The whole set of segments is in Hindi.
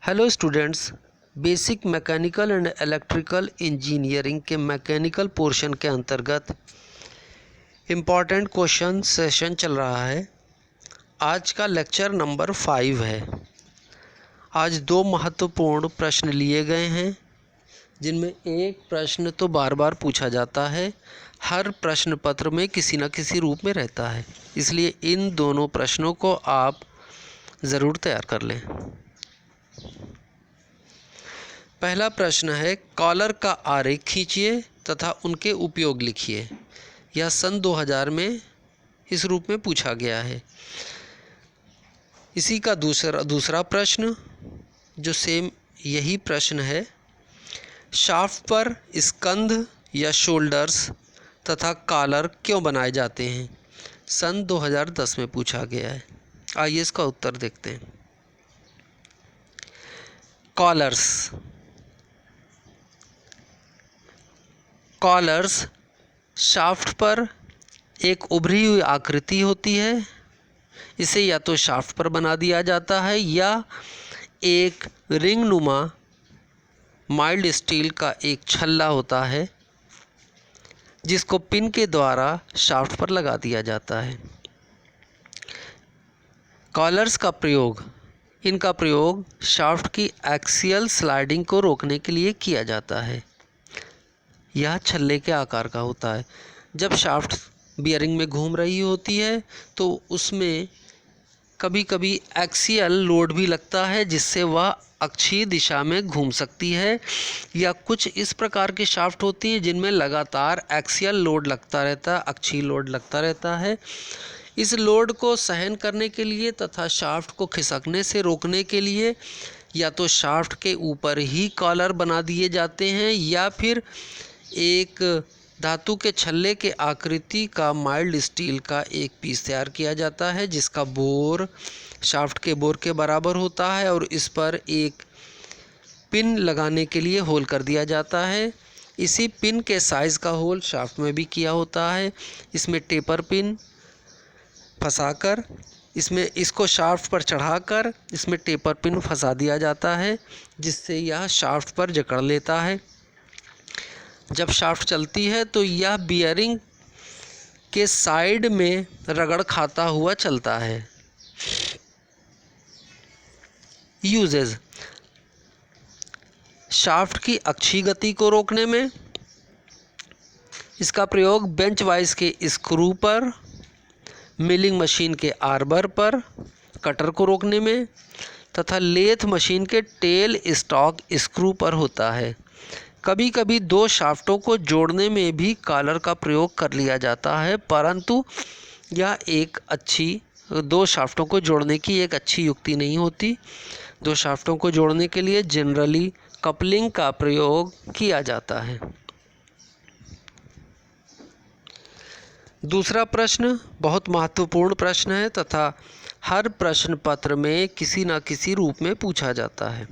Hello students, basic mechanical and electrical engineering के मैकेनिकल पोर्शन के अंतर्गत इम्पॉर्टेंट क्वेश्चन सेशन चल रहा है। आज का लेक्चर नंबर 5 है। आज दो महत्वपूर्ण प्रश्न लिए गए हैं, जिनमें एक प्रश्न तो बार बार पूछा जाता है, हर प्रश्न पत्र में किसी न किसी रूप में रहता है, इसलिए इन दोनों प्रश्नों को आप ज़रूर तैयार कर लें। पहला प्रश्न है, कॉलर का आरेख खींचिए तथा उनके उपयोग लिखिए। यह सन 2000 में इस रूप में पूछा गया है। इसी का दूसरा प्रश्न जो सेम यही प्रश्न है, शाफ्ट पर स्कंध या शोल्डर्स तथा कॉलर क्यों बनाए जाते हैं, सन 2010 में पूछा गया है। आइए इसका उत्तर देखते हैं। कॉलर्स शाफ्ट पर एक उभरी हुई आकृति होती है। इसे या तो शाफ्ट पर बना दिया जाता है या एक रिंग नुमा माइल्ड स्टील का एक छल्ला होता है, जिसको पिन के द्वारा शाफ्ट पर लगा दिया जाता है। कॉलर्स का प्रयोग, इनका प्रयोग शाफ्ट की एक्सियल स्लाइडिंग को रोकने के लिए किया जाता है। यह छल्ले के आकार का होता है। जब शाफ्ट बियरिंग में घूम रही होती है तो उसमें कभी कभी एक्सियल लोड भी लगता है, जिससे वह अक्षीय दिशा में घूम सकती है। या कुछ इस प्रकार की शाफ्ट होती हैं जिनमें लगातार एक्सियल लोड लगता रहता है, अक्षीय लोड लगता रहता है। इस लोड को सहन करने के लिए तथा शाफ्ट को खिसकने से रोकने के लिए या तो शाफ्ट के ऊपर ही कॉलर बना दिए जाते हैं या फिर एक धातु के छल्ले के आकृति का माइल्ड स्टील का एक पीस तैयार किया जाता है, जिसका बोर शाफ्ट के बोर के बराबर होता है और इस पर एक पिन लगाने के लिए होल कर दिया जाता है। इसी पिन के साइज़ का होल शाफ्ट में भी किया होता है। इसमें टेपर पिन फंसाकर इसको शाफ्ट पर चढ़ाकर इसमें टेपर पिन फंसा दिया जाता है, जिससे यह शाफ्ट पर जकड़ लेता है। जब शाफ्ट चलती है तो यह बियरिंग के साइड में रगड़ खाता हुआ चलता है। यूजेज, शाफ्ट की अक्षीय गति को रोकने में इसका प्रयोग बेंच वाइज के स्क्रू पर, मिलिंग मशीन के आर्बर पर कटर को रोकने में तथा लेथ मशीन के टेल स्टॉक स्क्रू पर होता है। कभी कभी दो शाफ्टों को जोड़ने में भी कॉलर का प्रयोग कर लिया जाता है, परंतु यह दो शाफ्टों को जोड़ने की एक अच्छी युक्ति नहीं होती। दो शाफ्टों को जोड़ने के लिए जनरली कपलिंग का प्रयोग किया जाता है। दूसरा प्रश्न बहुत महत्वपूर्ण प्रश्न है तथा हर प्रश्न पत्र में किसी न किसी रूप में पूछा जाता है।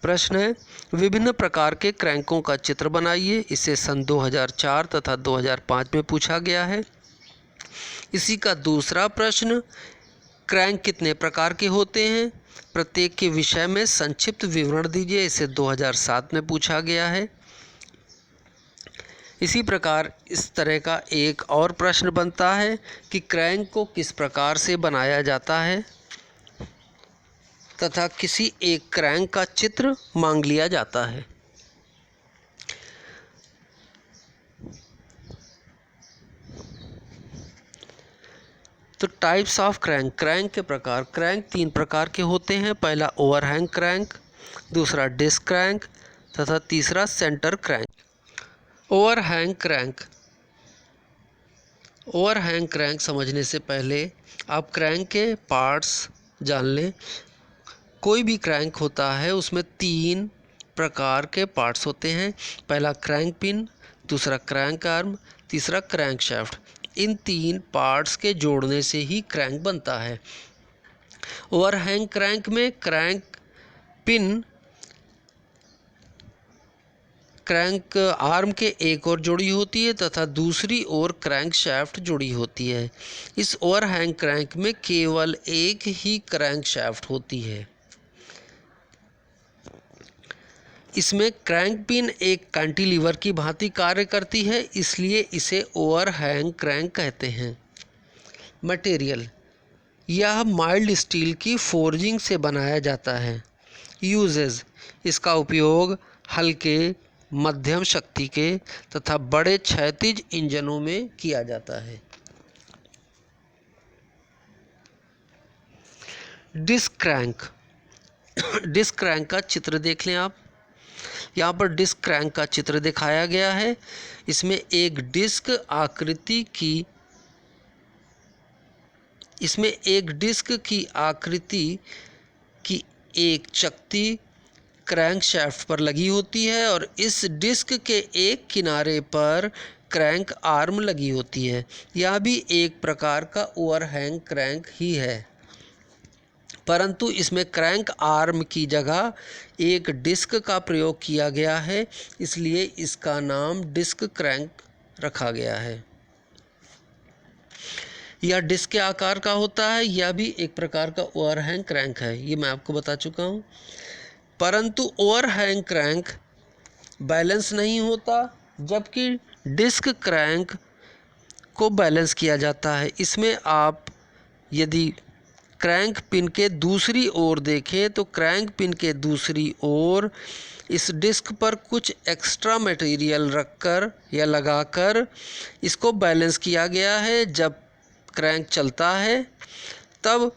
प्रश्न है, विभिन्न प्रकार के क्रैंकों का चित्र बनाइए। इसे सन 2004 तथा 2005 में पूछा गया है। इसी का दूसरा प्रश्न, क्रैंक कितने प्रकार के होते हैं, प्रत्येक के विषय में संक्षिप्त विवरण दीजिए। इसे 2007 में पूछा गया है। इसी प्रकार इस तरह का एक और प्रश्न बनता है कि क्रैंक को किस प्रकार से बनाया जाता है तथा किसी एक क्रैंक का चित्र मांग लिया जाता है। तो टाइप्स ऑफ क्रैंक, क्रैंक के प्रकार। क्रैंक 3 प्रकार के होते हैं। पहला ओवरहैंग क्रैंक, दूसरा डिस्क क्रैंक तथा तीसरा centre crank. Overhang crank, overhang crank समझने से पहले आप क्रैंक के पार्ट्स जान लें। कोई भी क्रैंक होता है उसमें 3 प्रकार के पार्ट्स होते हैं। पहला क्रैंक पिन, दूसरा क्रैंक आर्म, तीसरा क्रैंक शाफ्ट। इन 3 पार्ट्स के जोड़ने से ही क्रैंक बनता है। ओवरहैंग क्रैंक में क्रैंक पिन क्रैंक आर्म के एक ओर जुड़ी होती है तथा दूसरी ओर क्रैंक शाफ्ट जुड़ी होती है। इस ओवरहैंग क्रैंक में केवल एक ही क्रैंक शाफ्ट होती है। इसमें क्रैंक पिन एक कैंटिलीवर की भांति कार्य करती है, इसलिए इसे ओवरहैंग क्रैंक कहते हैं। मटेरियल, यह माइल्ड स्टील की फोर्जिंग से बनाया जाता है। यूजेज, इसका उपयोग हल्के, मध्यम शक्ति के तथा बड़े क्षैतिज इंजनों में किया जाता है। डिस्क क्रैंक, डिस्क क्रैंक का चित्र देख लें आप। यहाँ पर डिस्क क्रैंक का चित्र दिखाया गया है। इसमें एक डिस्क आकृति की एक चकती क्रैंक शाफ्ट पर लगी होती है और इस डिस्क के एक किनारे पर क्रैंक आर्म लगी होती है। यह भी एक प्रकार का ओवरहैंग क्रैंक ही है, परंतु इसमें क्रैंक आर्म की जगह एक डिस्क का प्रयोग किया गया है, इसलिए इसका नाम डिस्क क्रैंक रखा गया है। यह डिस्क के आकार का होता है। यह भी एक प्रकार का ओवरहैंग क्रैंक है, ये मैं आपको बता चुका हूँ। परंतु ओवरहैंग क्रैंक बैलेंस नहीं होता, जबकि डिस्क क्रैंक को बैलेंस किया जाता है। इसमें आप यदि क्रैंक पिन के दूसरी ओर देखें तो क्रैंक पिन के दूसरी ओर इस डिस्क पर कुछ एक्स्ट्रा मटेरियल रखकर या लगाकर इसको बैलेंस किया गया है। जब क्रैंक चलता है तब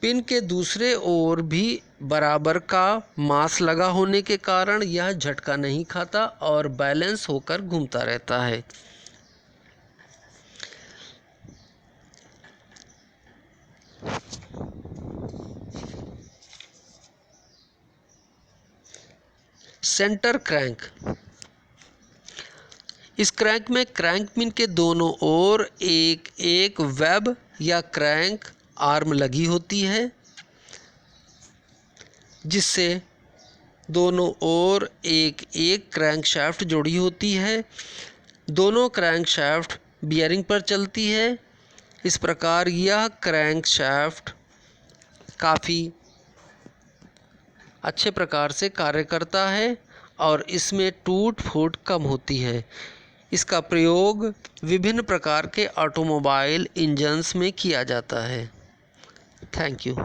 पिन के दूसरे ओर भी बराबर का मास लगा होने के कारण यह झटका नहीं खाता और बैलेंस होकर घूमता रहता है। सेंटर क्रैंक, इस क्रैंक में क्रैंक पिन के दोनों ओर एक एक वेब या क्रैंक आर्म लगी होती है, जिससे दोनों ओर एक एक क्रैंक शाफ्ट जुड़ी होती है। दोनों क्रैंक शाफ्ट बियरिंग पर चलती है। इस प्रकार यह क्रैंक शाफ्ट काफ़ी अच्छे प्रकार से कार्य करता है और इसमें टूट फूट कम होती है। इसका प्रयोग विभिन्न प्रकार के ऑटोमोबाइल इंजन्स में किया जाता है। Thank you.